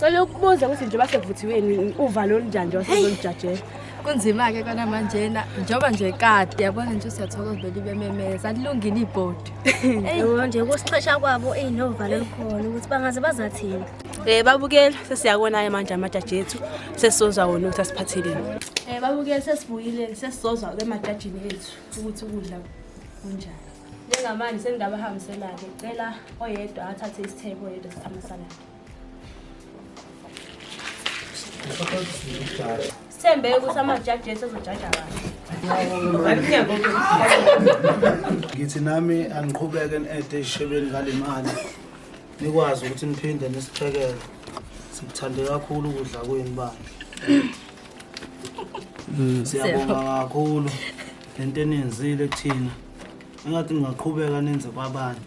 Cela ukubuza ukuthi nje basevuthiweni uvalo olunjani nje wasezonijajela. Kunzima-ke kona manjena njengoba nje kade yabona nje siyathokoza vele ibememeza alilungile ibhodi. Yebo nje kusixesha kwabo inovalo likhona ukuthi bangaze bazathini. Babukeli sesiyakona manje amajaji ethu sesizozwa wona ukuthi asiphatheleni. Babukeli sesibuyile sesizozwa ke emajajini ethu ukuthi ukudla kunjani. Njengamanje sengingabahambisela-ke cela oyedwa athathe isithebo oyedwa sithamasana. Sithembe ukuthi amajaji ethu azojaja kahle. Ngithi nami angiqhubeke ede ishebeni ngale mali. Nikwazi ukuthi niphinde nisiphekele. Sikuthande kakhulu ukudla kwenu bandla. Siyabonga kakhulu lento enenzile kuthina. Engathi ngingaqhubeka nenze kwabanye.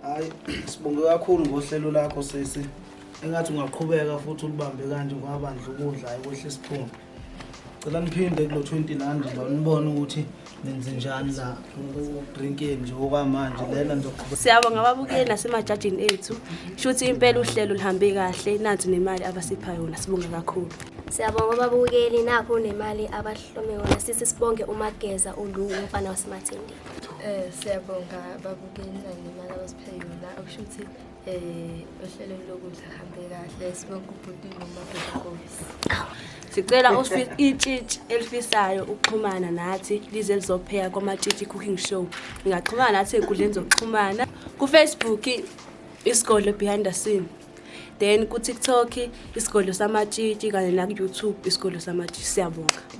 Hayi sibonge kakhulu ngohlelo lakho sisi. Engathi ungaqhubeka futhi ulibambe kanje kwabandla ukudla ayikwehle isiphundu. Cela niphinde kulo 20 rand la nibone ukuthi nenze njani la drinkeni nje okwamanje lena nizoqhubeka. Siyabonga ababukeli nasemajajini ethu. Shuthi impela uhlelo lihambe kahle nathi nemali abasipha yona sibonga kakhulu. Siyabonga ababukeli nakho nemali abahlome yona sisi sibonge uMageza uLu umfana waseMathindi. Siyabonga babukeli nemali abasiphe yona okusho ukuthi uhlelo lokudla hambe kahle sibonga ubhuti noMageza. Sicela itshitshi elifisayo ukuxhumana nathi lize lizopheka kwamatshitshi cooking show. Ningaxhumana nathi enkundleni zokuxhumana ku Facebook Isigodlo Behind the Scene. Then ku TikTok Isigodlo Samatshitshi kanye na ku YouTube Isigodlo Samatshitshi. Siyabonga.